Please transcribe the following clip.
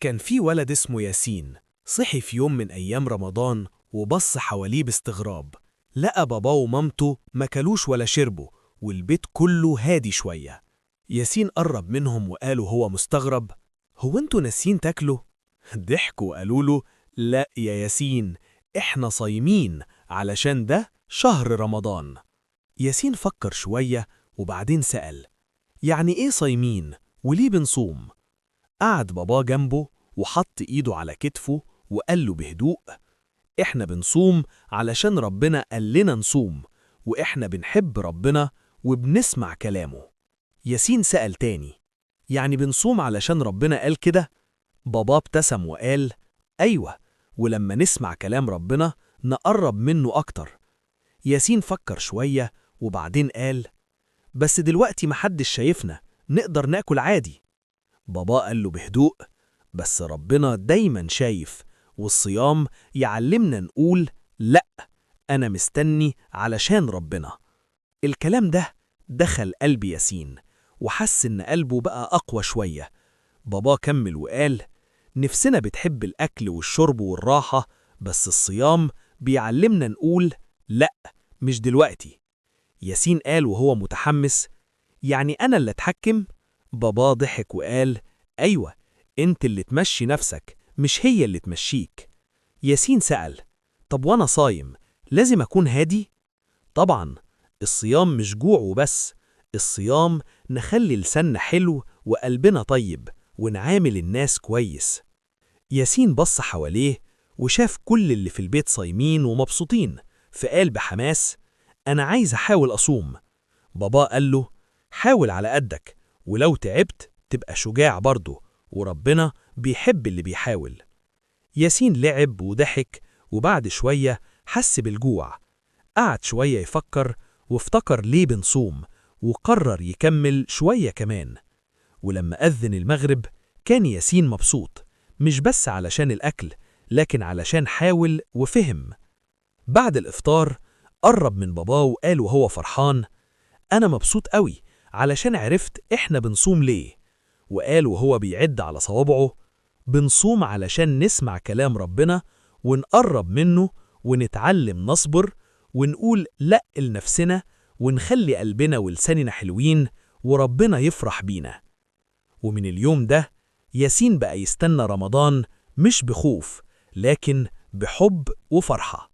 كان في ولد اسمه ياسين. صحي في يوم من أيام رمضان وبص حواليه باستغراب. لقى باباه ومامته مكلوش ولا شربوا، والبيت كله هادي شوية. ياسين قرب منهم وقالوا هو مستغرب: هو انتوا ناسين تاكلوا؟ ضحكوا وقالوا له: لا يا ياسين، احنا صايمين علشان ده شهر رمضان. ياسين فكر شوية وبعدين سأل: يعني ايه صايمين وليه بنصوم؟ قعد باباه جنبه وحط ايده على كتفه وقال له بهدوء: احنا بنصوم علشان ربنا قال لنا نصوم، واحنا بنحب ربنا وبنسمع كلامه. ياسين سأل تاني: يعني بنصوم علشان ربنا قال كده؟ بابا ابتسم وقال: أيوة، ولما نسمع كلام ربنا نقرب منه أكتر. ياسين فكر شوية وبعدين قال: بس دلوقتي محدش شايفنا، نقدر ناكل عادي. بابا قال له بهدوء: بس ربنا دايما شايف، والصيام يعلمنا نقول لأ، أنا مستني علشان ربنا. الكلام ده دخل قلب ياسين وحس إن قلبه بقى أقوى شوية. بابا كمل وقال: نفسنا بتحب الأكل والشرب والراحة، بس الصيام بيعلمنا نقول لأ، مش دلوقتي. ياسين قال وهو متحمس: يعني أنا اللي أتحكم؟ بابا ضحك وقال: أيوة، أنت اللي تمشي نفسك، مش هي اللي تمشيك. ياسين سأل: طب وأنا صايم لازم أكون هادي؟ طبعا، الصيام مش جوع وبس، الصيام نخلي لساننا حلو وقلبنا طيب ونعامل الناس كويس. ياسين بص حواليه وشاف كل اللي في البيت صايمين ومبسوطين، فقال بحماس: أنا عايز أحاول أصوم. بابا قال له: حاول على قدك، ولو تعبت تبقى شجاع برضه، وربنا بيحب اللي بيحاول. ياسين لعب وضحك، وبعد شوية حس بالجوع. قعد شوية يفكر وافتكر ليه بنصوم، وقرر يكمل شوية كمان. ولما أذن المغرب كان ياسين مبسوط، مش بس علشان الأكل، لكن علشان حاول وفهم. بعد الإفطار قرب من باباه وقال وهو فرحان: أنا مبسوط قوي علشان عرفت إحنا بنصوم ليه. وقال وهو بيعد على صوابعه: بنصوم علشان نسمع كلام ربنا ونقرب منه ونتعلم نصبر ونقول لأ لنفسنا ونخلي قلبنا ولساننا حلوين وربنا يفرح بينا. ومن اليوم ده ياسين بقى يستنى رمضان مش بخوف، لكن بحب وفرحة.